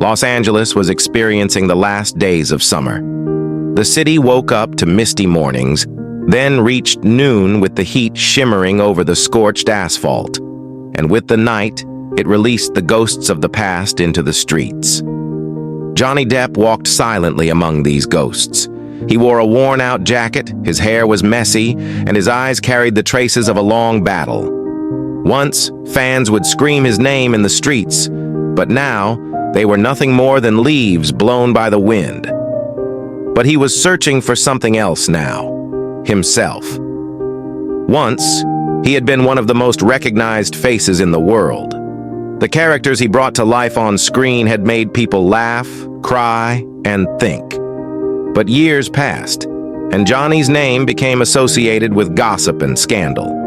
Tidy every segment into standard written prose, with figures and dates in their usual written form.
Los Angeles was experiencing the last days of summer. The city woke up to misty mornings, then reached noon with the heat shimmering over the scorched asphalt. And with the night, it released the ghosts of the past into the streets. Johnny Depp walked silently among these ghosts. He wore a worn-out jacket, his hair was messy, and his eyes carried the traces of a long battle. Once, fans would scream his name in the streets, but now, they were nothing more than leaves blown by the wind. But he was searching for something else now, himself. Once, he had been one of the most recognized faces in the world. The characters he brought to life on screen had made people laugh, cry, and think. But years passed, and Johnny's name became associated with gossip and scandal.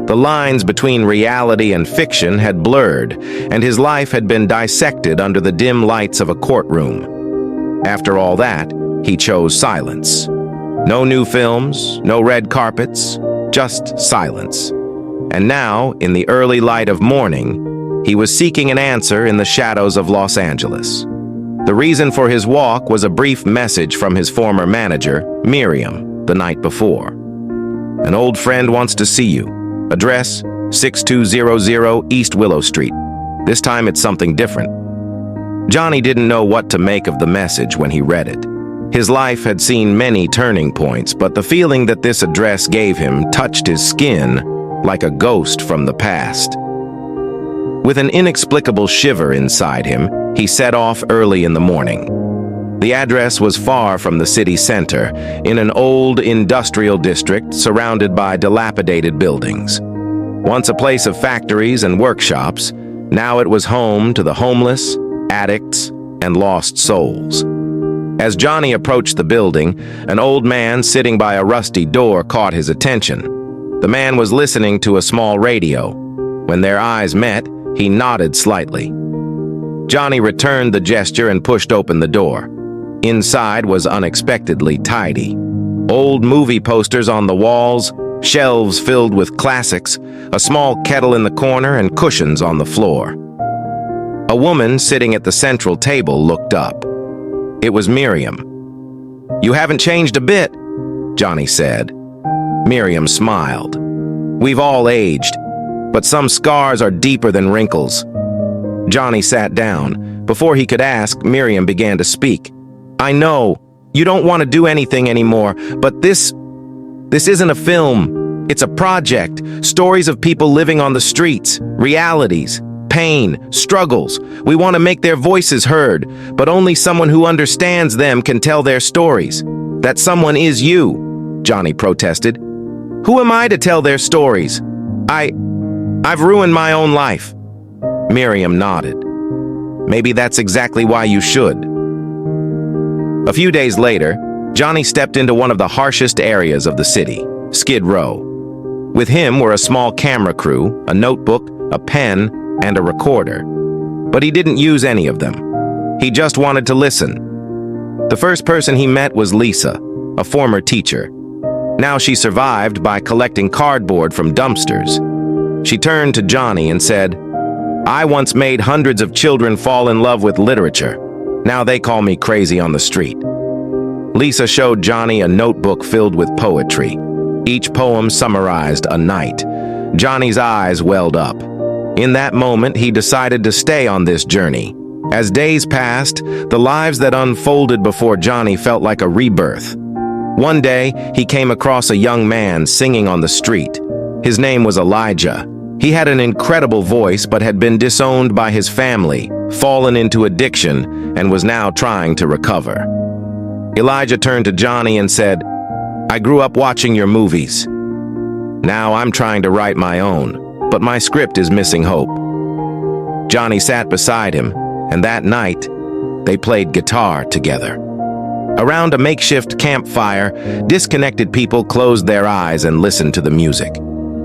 The lines between reality and fiction had blurred, and his life had been dissected under the dim lights of a courtroom. After all that, he chose silence. No new films, no red carpets, just silence. And now, in the early light of morning, he was seeking an answer in the shadows of Los Angeles. The reason for his walk was a brief message from his former manager, Miriam, the night before. "An old friend wants to see you. Address, 6200 East Willow Street. This time it's something different." Johnny didn't know what to make of the message when he read it. His life had seen many turning points, but the feeling that this address gave him touched his skin like a ghost from the past. With an inexplicable shiver inside him, he set off early in the morning. The address was far from the city center, in an old industrial district surrounded by dilapidated buildings. Once a place of factories and workshops, now it was home to the homeless, addicts, and lost souls. As Johnny approached the building, an old man sitting by a rusty door caught his attention. The man was listening to a small radio. When their eyes met, he nodded slightly. Johnny returned the gesture and pushed open the door. Inside was unexpectedly tidy. Old movie posters on the walls, shelves filled with classics, a small kettle in the corner, and cushions on the floor. A woman sitting at the central table looked up. It was Miriam. "You haven't changed a bit," Johnny said. Miriam smiled. "We've all aged, but some scars are deeper than wrinkles." Johnny sat down. Before he could ask, Miriam began to speak. "I know, you don't want to do anything anymore, but this isn't a film. It's a project. Stories of people living on the streets, realities, pain, struggles. We want to make their voices heard, but only someone who understands them can tell their stories. That someone is you," Johnny protested. "Who am I to tell their stories? I've ruined my own life." Miriam nodded. "Maybe that's exactly why you should." A few days later, Johnny stepped into one of the harshest areas of the city, Skid Row. With him were a small camera crew, a notebook, a pen, and a recorder. But he didn't use any of them. He just wanted to listen. The first person he met was Lisa, a former teacher. Now she survived by collecting cardboard from dumpsters. She turned to Johnny and said, "I once made hundreds of children fall in love with literature. Now they call me crazy on the street." Lisa showed Johnny a notebook filled with poetry. Each poem summarized a night. Johnny's eyes welled up. In that moment, he decided to stay on this journey. As days passed, the lives that unfolded before Johnny felt like a rebirth. One day, he came across a young man singing on the street. His name was Elijah. He had an incredible voice but had been disowned by his family, fallen into addiction, and was now trying to recover. Elijah turned to Johnny and said, "I grew up watching your movies. Now I'm trying to write my own, but my script is missing hope." Johnny sat beside him, and that night, they played guitar together. Around a makeshift campfire, disconnected people closed their eyes and listened to the music.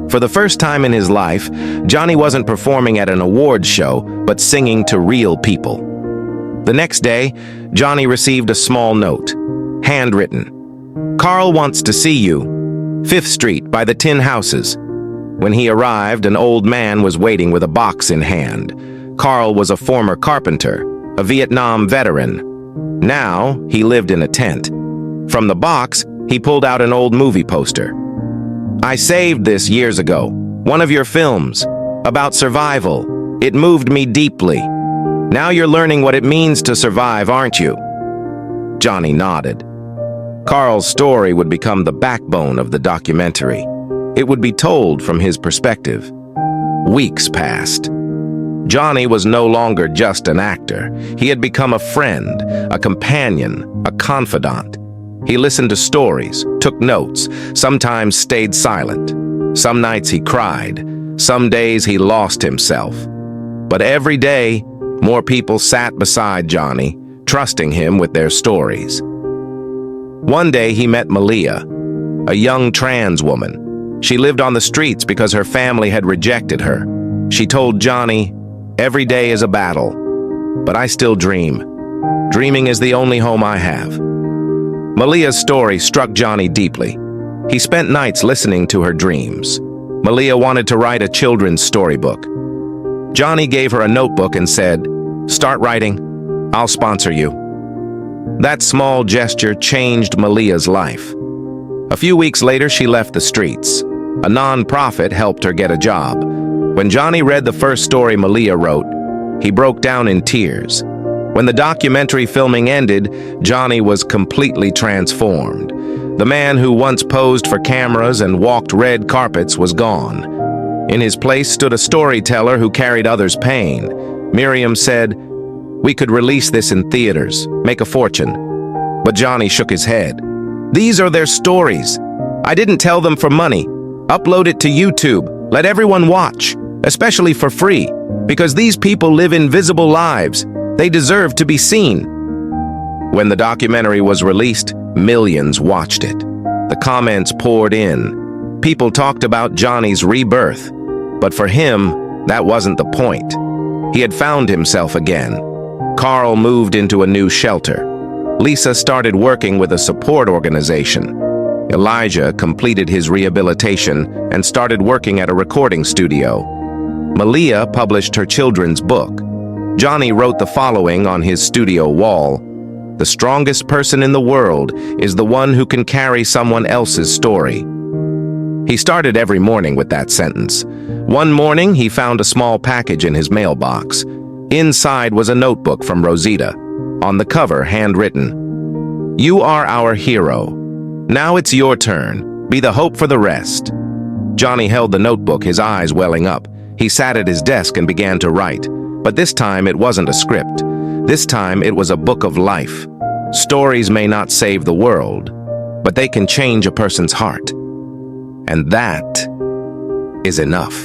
For the first time in his life, Johnny wasn't performing at an awards show, but singing to real people. The next day, Johnny received a small note, handwritten. "Carl wants to see you. 5th Street by the Tin Houses." When he arrived, an old man was waiting with a box in hand. Carl was a former carpenter, a Vietnam veteran. Now, he lived in a tent. From the box, he pulled out an old movie poster. "I saved this years ago. One of your films. About survival. It moved me deeply. Now you're learning what it means to survive, aren't you?" Johnny nodded. Carl's story would become the backbone of the documentary. It would be told from his perspective. Weeks passed. Johnny was no longer just an actor. He had become a friend, a companion, a confidant. He listened to stories, took notes, sometimes stayed silent. Some nights he cried. Some days he lost himself. But every day, more people sat beside Johnny, trusting him with their stories. One day he met Malia, a young trans woman. She lived on the streets because her family had rejected her. She told Johnny, "Every day is a battle, but I still dream. Dreaming is the only home I have." Malia's story struck Johnny deeply. He spent nights listening to her dreams. Malia wanted to write a children's storybook. Johnny gave her a notebook and said, "Start writing. I'll sponsor you." That small gesture changed Malia's life. A few weeks later, she left the streets. A non-profit helped her get a job. When Johnny read the first story Malia wrote, he broke down in tears. When the documentary filming ended, Johnny was completely transformed. The man who once posed for cameras and walked red carpets was gone. In his place stood a storyteller who carried others' pain. Miriam said, "We could release this in theaters, make a fortune." But Johnny shook his head. "These are their stories. I didn't tell them for money. Upload it to YouTube. Let everyone watch, especially for free, because these people live invisible lives. They deserve to be seen." When the documentary was released, millions watched it. The comments poured in. People talked about Johnny's rebirth, but for him, that wasn't the point. He had found himself again. Carl moved into a new shelter. Lisa started working with a support organization. Elijah completed his rehabilitation and started working at a recording studio. Malia published her children's book. Johnny wrote the following on his studio wall: "The strongest person in the world is the one who can carry someone else's story." He started every morning with that sentence. One morning, he found a small package in his mailbox. Inside was a notebook from Rosita. On the cover, handwritten, "You are our hero. Now it's your turn. Be the hope for the rest." Johnny held the notebook, his eyes welling up. He sat at his desk and began to write. But this time it wasn't a script. This time it was a book of life. Stories may not save the world, but they can change a person's heart. And that is enough.